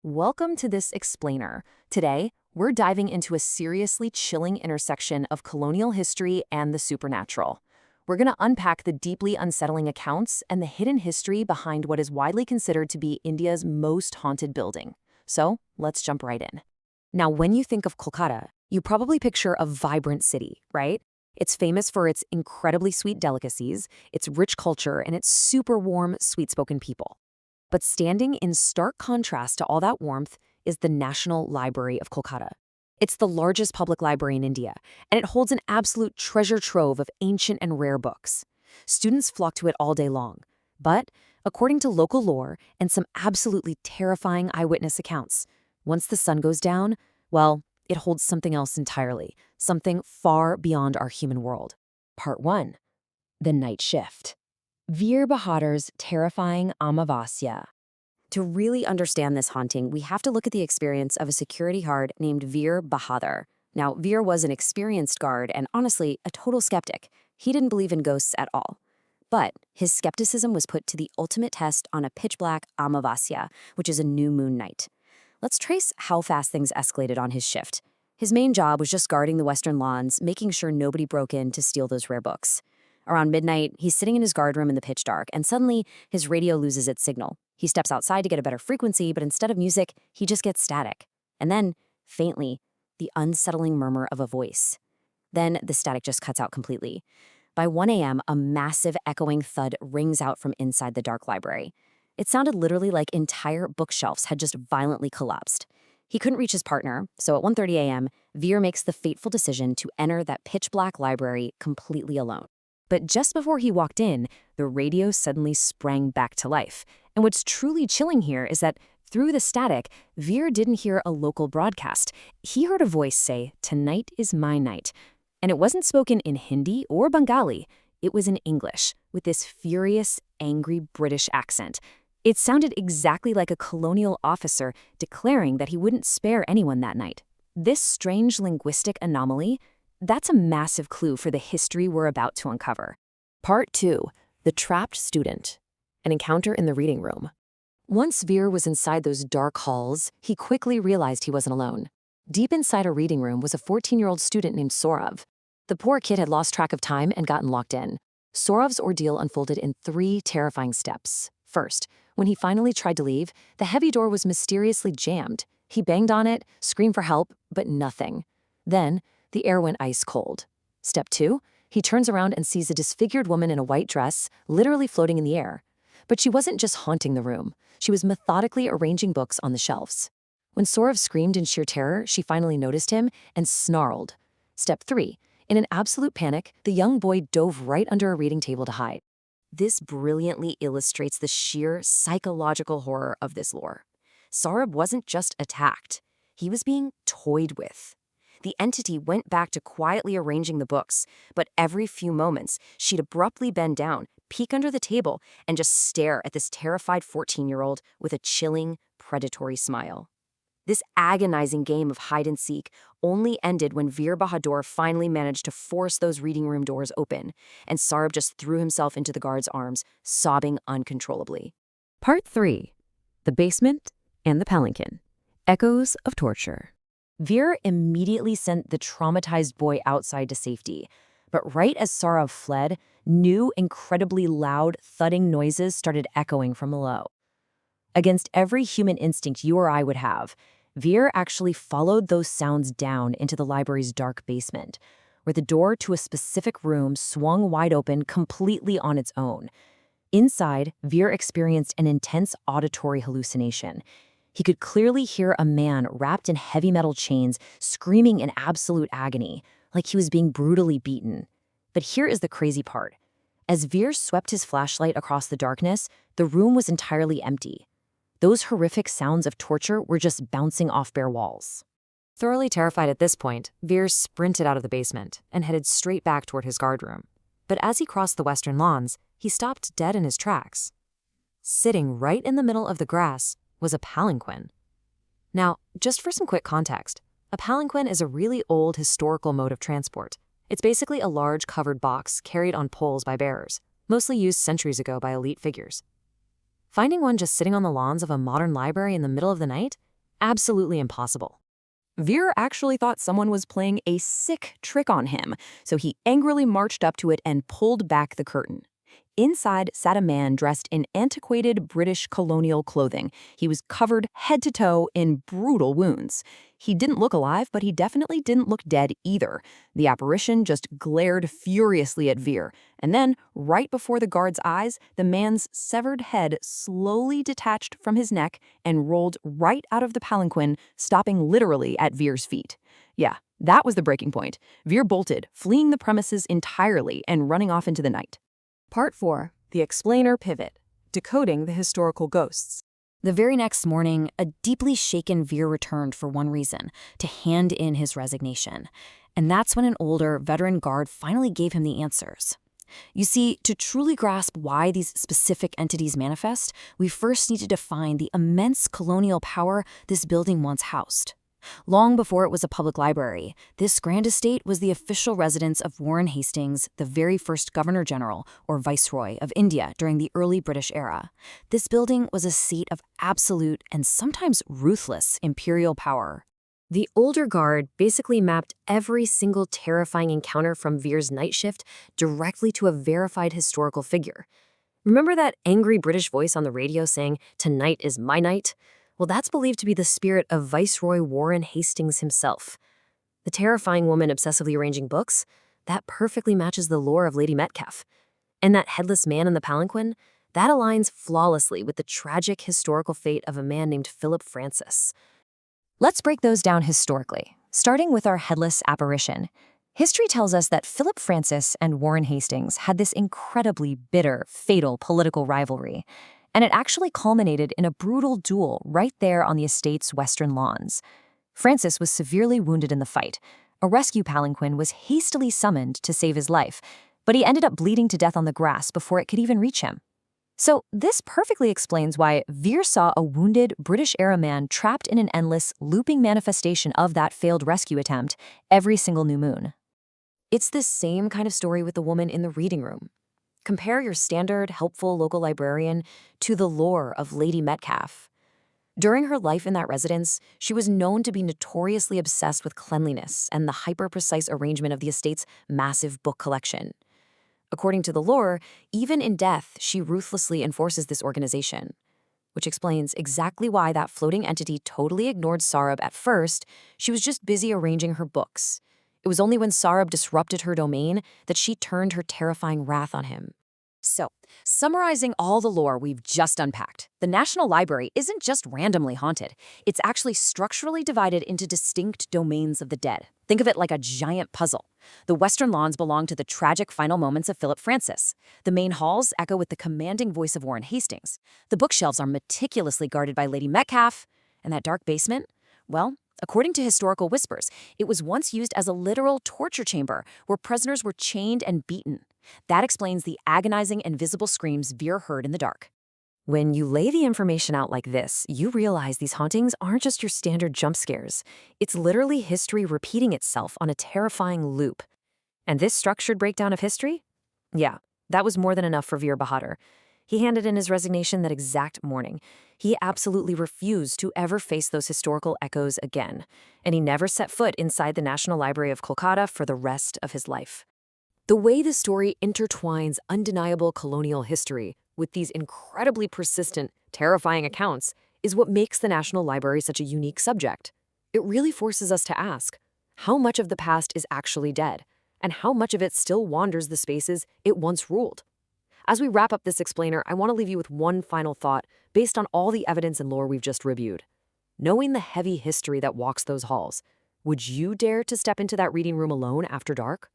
Welcome to this explainer. Today, we're diving into a seriously chilling intersection of colonial history and the supernatural. We're going to unpack the deeply unsettling accounts and the hidden history behind what is widely considered to be India's most haunted building. So, let's jump right in. Now, when you think of Kolkata, you probably picture a vibrant city, right? It's famous for its incredibly sweet delicacies, its rich culture, and its super warm, sweet-spoken people. But standing in stark contrast to all that warmth is the National Library of Kolkata. It's the largest public library in India, and it holds an absolute treasure trove of ancient and rare books. Students flock to it all day long. But, according to local lore and some absolutely terrifying eyewitness accounts, once the sun goes down, well, it holds something else entirely, something far beyond our human world. Part 1. The Night Shift. Veer Bahadur's terrifying Amavasya. To really understand this haunting, we have to look at the experience of a security guard named Veer Bahadur. Now, Veer was an experienced guard and honestly, a total skeptic. He didn't believe in ghosts at all. But his skepticism was put to the ultimate test on a pitch-black Amavasya, which is a new moon night. Let's trace how fast things escalated on his shift. His main job was just guarding the western lawns, making sure nobody broke in to steal those rare books. Around midnight, he's sitting in his guard room in the pitch dark, and suddenly, his radio loses its signal. He steps outside to get a better frequency, but instead of music, he just gets static. And then, faintly, the unsettling murmur of a voice. Then, the static just cuts out completely. By 1 a.m., a massive echoing thud rings out from inside the dark library. It sounded literally like entire bookshelves had just violently collapsed. He couldn't reach his partner, so at 1:30 a.m., Veer makes the fateful decision to enter that pitch-black library completely alone. But just before he walked in, the radio suddenly sprang back to life. And what's truly chilling here is that through the static, Veer didn't hear a local broadcast. He heard a voice say, "Tonight is my night." And it wasn't spoken in Hindi or Bengali. It was in English, with this furious, angry British accent. It sounded exactly like a colonial officer declaring that he wouldn't spare anyone that night. This strange linguistic anomaly, that's a massive clue for the history we're about to uncover. Part 2. The Trapped Student. An encounter in the reading room. Once Veer was inside those dark halls, he quickly realized he wasn't alone. Deep inside a reading room was a 14-year-old student named Saurav. The poor kid had lost track of time and gotten locked in. Saurav's ordeal unfolded in 3 terrifying steps. First, when he finally tried to leave, the heavy door was mysteriously jammed. He banged on it, screamed for help, but nothing. Then, the air went ice cold. Step 2, he turns around and sees a disfigured woman in a white dress, literally floating in the air. But she wasn't just haunting the room. She was methodically arranging books on the shelves. When Saurav screamed in sheer terror, she finally noticed him and snarled. Step 3, in an absolute panic, the young boy dove right under a reading table to hide. This brilliantly illustrates the sheer psychological horror of this lore. Saurav wasn't just attacked. He was being toyed with. The entity went back to quietly arranging the books, but every few moments, she'd abruptly bend down, peek under the table, and just stare at this terrified 14-year-old with a chilling, predatory smile. This agonizing game of hide-and-seek only ended when Veer Bahadur finally managed to force those reading room doors open, and Saurav just threw himself into the guard's arms, sobbing uncontrollably. Part 3. The Basement and the Palanquin. Echoes of Torture. Veer immediately sent the traumatized boy outside to safety. But right as Saurav fled, new, incredibly loud, thudding noises started echoing from below. Against every human instinct you or I would have, Veer actually followed those sounds down into the library's dark basement, where the door to a specific room swung wide open completely on its own. Inside, Veer experienced an intense auditory hallucination. He could clearly hear a man wrapped in heavy metal chains screaming in absolute agony, like he was being brutally beaten. But here is the crazy part. As Veer swept his flashlight across the darkness, the room was entirely empty. Those horrific sounds of torture were just bouncing off bare walls. Thoroughly terrified at this point, Veer sprinted out of the basement and headed straight back toward his guard room. But as he crossed the western lawns, he stopped dead in his tracks. Sitting right in the middle of the grass was a palanquin. Now, just for some quick context, a palanquin is a really old historical mode of transport. It's basically a large covered box carried on poles by bearers, mostly used centuries ago by elite figures. Finding one just sitting on the lawns of a modern library in the middle of the night, absolutely impossible. Veer actually thought someone was playing a sick trick on him, so he angrily marched up to it and pulled back the curtain. Inside sat a man dressed in antiquated British colonial clothing. He was covered head to toe in brutal wounds. He didn't look alive, but he definitely didn't look dead either. The apparition just glared furiously at Veer, and then, right before the guard's eyes, the man's severed head slowly detached from his neck and rolled right out of the palanquin, stopping literally at Veer's feet. Yeah, that was the breaking point. Veer bolted, fleeing the premises entirely and running off into the night. Part 4. The Explainer Pivot. Decoding the Historical Ghosts. The very next morning, a deeply shaken Veer returned for one reason, to hand in his resignation. And that's when an older, veteran guard finally gave him the answers. You see, to truly grasp why these specific entities manifest, we first need to define the immense colonial power this building once housed. Long before it was a public library, this grand estate was the official residence of Warren Hastings, the very first Governor-General, or Viceroy, of India during the early British era. This building was a seat of absolute and sometimes ruthless imperial power. The older guard basically mapped every single terrifying encounter from Veer's night shift directly to a verified historical figure. Remember that angry British voice on the radio saying, "Tonight is my night"? Well, that's believed to be the spirit of Viceroy Warren Hastings himself. The terrifying woman obsessively arranging books, that perfectly matches the lore of Lady Metcalfe. And that headless man in the palanquin, that aligns flawlessly with the tragic historical fate of a man named Philip Francis. Let's break those down historically, starting with our headless apparition. History tells us that Philip Francis and Warren Hastings had this incredibly bitter, fatal political rivalry. And it actually culminated in a brutal duel right there on the estate's western lawns. Francis was severely wounded in the fight. A rescue palanquin was hastily summoned to save his life, but he ended up bleeding to death on the grass before it could even reach him. So this perfectly explains why Veer saw a wounded British-era man trapped in an endless, looping manifestation of that failed rescue attempt every single new moon. It's the same kind of story with the woman in the reading room. Compare your standard, helpful local librarian to the lore of Lady Metcalfe. During her life in that residence, she was known to be notoriously obsessed with cleanliness and the hyper-precise arrangement of the estate's massive book collection. According to the lore, even in death, she ruthlessly enforces this organization, which explains exactly why that floating entity totally ignored Saurabh at first. She was just busy arranging her books. It was only when Saurabh disrupted her domain that she turned her terrifying wrath on him. So, summarizing all the lore we've just unpacked, the National Library isn't just randomly haunted. It's actually structurally divided into distinct domains of the dead. Think of it like a giant puzzle. The western lawns belong to the tragic final moments of Philip Francis. The main halls echo with the commanding voice of Warren Hastings. The bookshelves are meticulously guarded by Lady Metcalfe. And that dark basement? Well, according to historical whispers, it was once used as a literal torture chamber where prisoners were chained and beaten. That explains the agonizing and visible screams Veer heard in the dark. When you lay the information out like this, you realize these hauntings aren't just your standard jump scares. It's literally history repeating itself on a terrifying loop. And this structured breakdown of history? Yeah, that was more than enough for Veer Bahadur. He handed in his resignation that exact morning. He absolutely refused to ever face those historical echoes again, and he never set foot inside the National Library of Kolkata for the rest of his life. The way the story intertwines undeniable colonial history with these incredibly persistent, terrifying accounts is what makes the National Library such a unique subject. It really forces us to ask, how much of the past is actually dead, and how much of it still wanders the spaces it once ruled? As we wrap up this explainer, I want to leave you with one final thought based on all the evidence and lore we've just reviewed. Knowing the heavy history that walks those halls, would you dare to step into that reading room alone after dark?